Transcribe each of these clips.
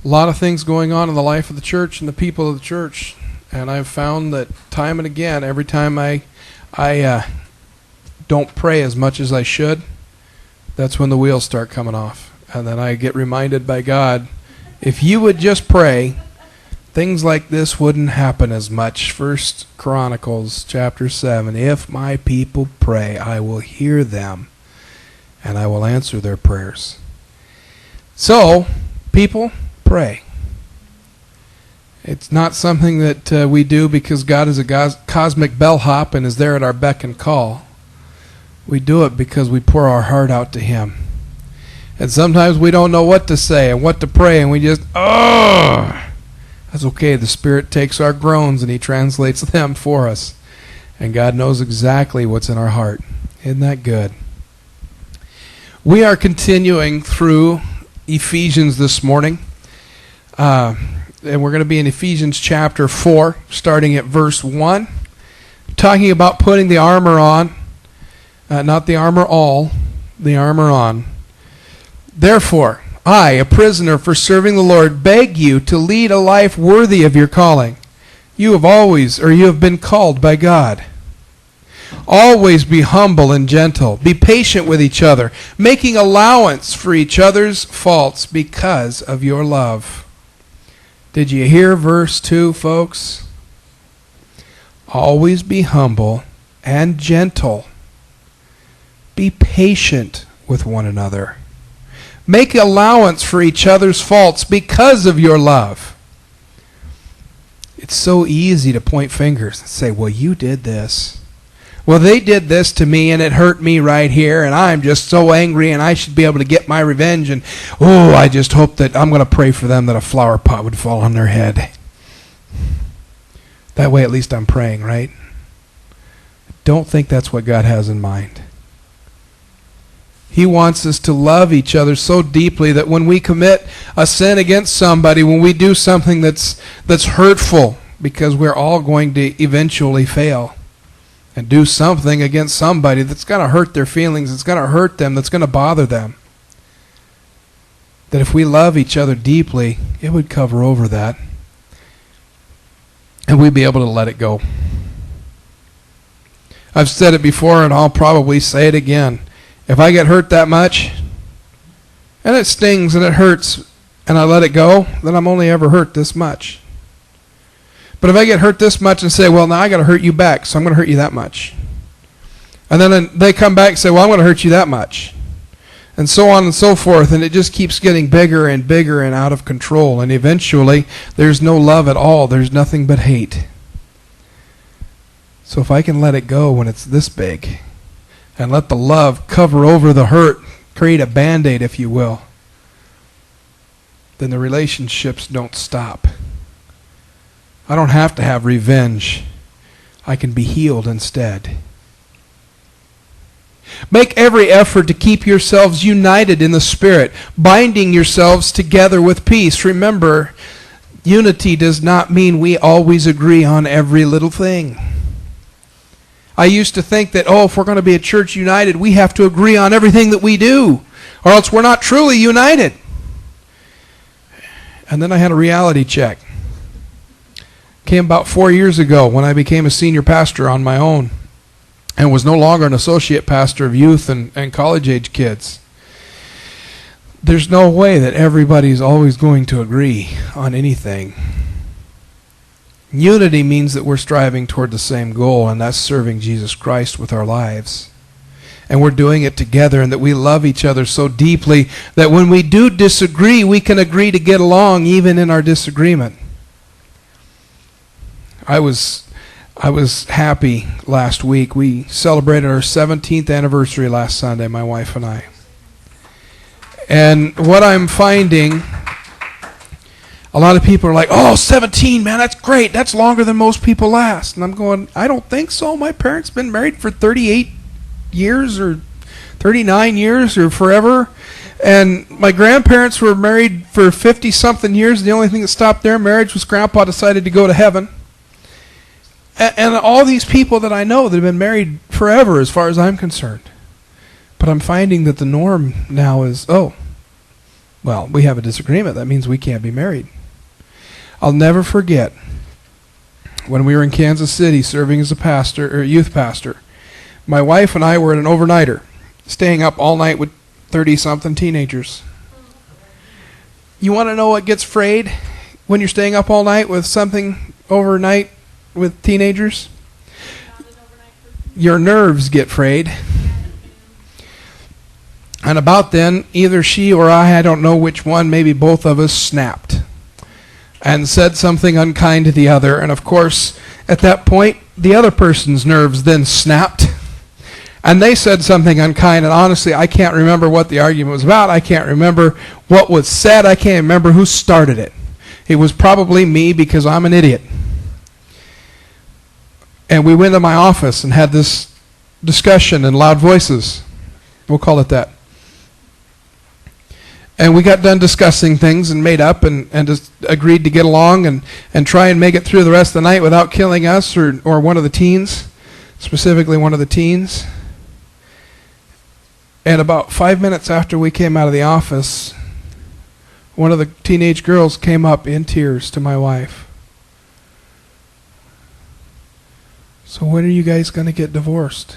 A lot of things going on in the life of the church and the people of the church. And I've found that time and again, every time I don't pray as much as I should, that's when the wheels start coming off. And then I get reminded by God, if you would just pray, things like this wouldn't happen as much. 1 Chronicles chapter 7, if my people pray, I will hear them, and I will answer their prayers. So, people, pray. It's not something that we do because God is a cosmic bellhop and is there at our beck and call. We do it because we pour our heart out to Him. And sometimes we don't know what to say and what to pray, and we just, that's okay. The Spirit takes our groans and He translates them for us. And God knows exactly what's in our heart. Isn't that good? We are continuing through Ephesians this morning. And we're going to be in Ephesians chapter 4, starting at verse 1. Talking about putting the armor on. Not the armor all, the armor on. Therefore, I, a prisoner for serving the Lord, beg you to lead a life worthy of your calling. You have been called by God. Always be humble and gentle. Be patient with each other, making allowance for each other's faults because of your love. Did you hear verse 2, folks? Always be humble and gentle. Be patient with one another. Make allowance for each other's faults because of your love. It's so easy to point fingers and say, well, you did this. Well, they did this to me and it hurt me right here and I'm just so angry and I should be able to get my revenge and, I just hope that I'm going to pray for them that a flower pot would fall on their head. That way at least I'm praying, right? Don't think that's what God has in mind. He wants us to love each other so deeply that when we commit a sin against somebody, when we do something that's hurtful, because we're all going to eventually fail, and do something against somebody that's going to hurt their feelings, it's going to hurt them, that's going to bother them, that if we love each other deeply, it would cover over that, and we'd be able to let it go. I've said it before, and I'll probably say it again. If I get hurt that much, and it stings and it hurts, and I let it go, then I'm only ever hurt this much. But if I get hurt this much and say, well, now I got to hurt you back, so I'm going to hurt you that much. And then they come back and say, well, I'm going to hurt you that much. And so on and so forth, and it just keeps getting bigger and bigger and out of control. And eventually, there's no love at all. There's nothing but hate. So if I can let it go when it's this big, and let the love cover over the hurt, create a Band-Aid, if you will, then the relationships don't stop. I don't have to have revenge. I can be healed instead. Make every effort to keep yourselves united in the Spirit, binding yourselves together with peace. Remember, unity does not mean we always agree on every little thing. I used to think that, if we're going to be a church united, we have to agree on everything that we do, or else we're not truly united. And then I had a reality check. Came about 4 years ago when I became a senior pastor on my own and was no longer an associate pastor of youth and college-age kids. There's no way that everybody's always going to agree on anything. Unity means that we're striving toward the same goal, and that's serving Jesus Christ with our lives. And we're doing it together, and that we love each other so deeply that when we do disagree, we can agree to get along even in our disagreement. I was happy last week. We celebrated our 17th anniversary last Sunday, my wife and I. And what I'm finding, a lot of people are like, 17, man, that's great. That's longer than most people last. And I'm going, I don't think so. My parents been married for 38 years or 39 years or forever. And my grandparents were married for 50-something years. And the only thing that stopped their marriage was Grandpa decided to go to heaven. And all these people that I know that have been married forever as far as I'm concerned. But I'm finding that the norm now is, Well, we have a disagreement. That means we can't be married. I'll never forget when we were in Kansas City serving as a pastor or youth pastor. My wife and I were at an overnighter, staying up all night with 30-something teenagers. You want to know what gets frayed when you're staying up all night with something overnight with teenagers? Your nerves get frayed. And about then, either she or I don't know which one, maybe both of us, snapped and said something unkind to the other. And of course, at that point, the other person's nerves then snapped. And they said something unkind, and honestly, I can't remember what the argument was about. I can't remember what was said. I can't remember who started it. It was probably me because I'm an idiot. And we went to my office and had this discussion in loud voices. We'll call it that. And we got done discussing things and made up and just agreed to get along and try and make it through the rest of the night without killing us or one of the teens, specifically one of the teens. And about 5 minutes after we came out of the office, one of the teenage girls came up in tears to my wife. So when are you guys going to get divorced?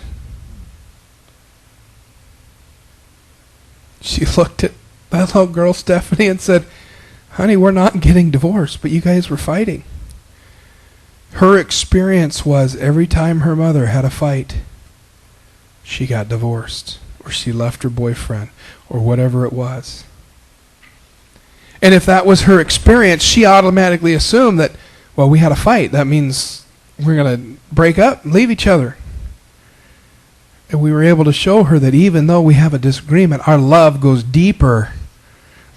She looked at that little girl, Stephanie, and said, honey, we're not getting divorced, but you guys were fighting. Her experience was every time her mother had a fight, she got divorced, or she left her boyfriend, or whatever it was. And if that was her experience, she automatically assumed that, well, we had a fight. That means we're going to break up and leave each other. And we were able to show her that even though we have a disagreement, our love goes deeper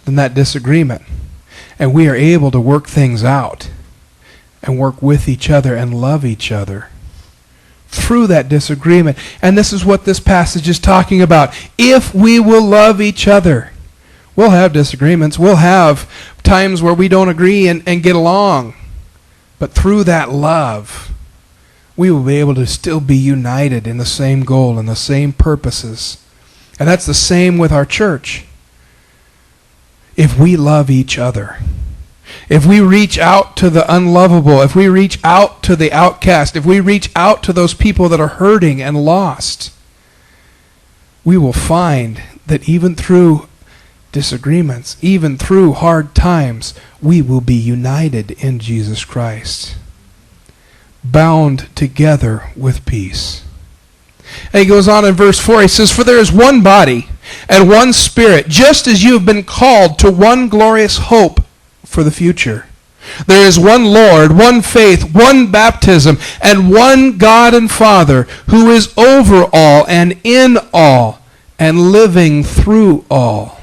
than that disagreement. And we are able to work things out and work with each other and love each other through that disagreement. And this is what this passage is talking about. If we will love each other, we'll have disagreements. We'll have times where we don't agree and get along. But through that love, we will be able to still be united in the same goal and the same purposes. And that's the same with our church. If we love each other, if we reach out to the unlovable, if we reach out to the outcast, if we reach out to those people that are hurting and lost, we will find that even through disagreements, even through hard times, we will be united in Jesus Christ, bound together with peace. And he goes on in verse 4, he says, for there is one body and one Spirit, just as you have been called to one glorious hope for the future. There is one Lord, one faith, one baptism, and one God and Father, who is over all and in all and living through all.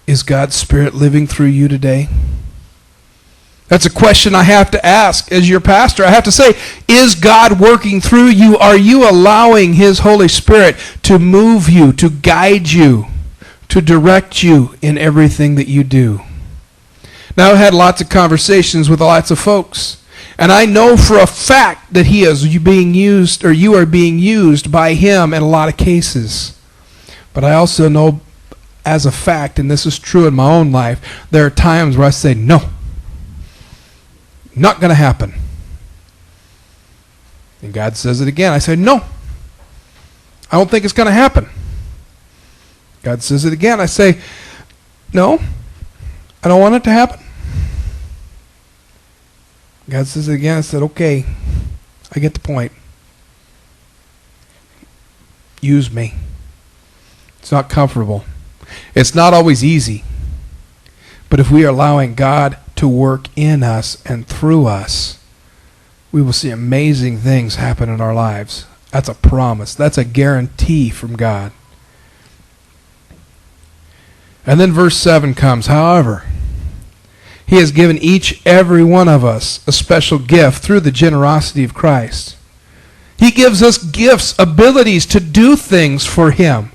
Is God's Spirit living through you today? That's a question I have to ask as your pastor. I have to say, is God working through you? Are you allowing His Holy Spirit to move you, to guide you, to direct you in everything that you do? Now, I've had lots of conversations with lots of folks, and I know for a fact that He is being used, or you are being used by Him in a lot of cases. But I also know as a fact, and this is true in my own life, there are times where I say, no, not going to happen. And God says it again. I say, no, I don't think it's going to happen. God says it again. I say, no, I don't want it to happen. God says it again. I said, okay, I get the point. Use me. It's not comfortable. It's not always easy. But if we are allowing God to work in us and through us, we will see amazing things happen in our lives. That's a promise. That's a guarantee from God. And then verse 7 comes. However, He has given every one of us a special gift through the generosity of Christ. He gives us gifts, abilities to do things for Him.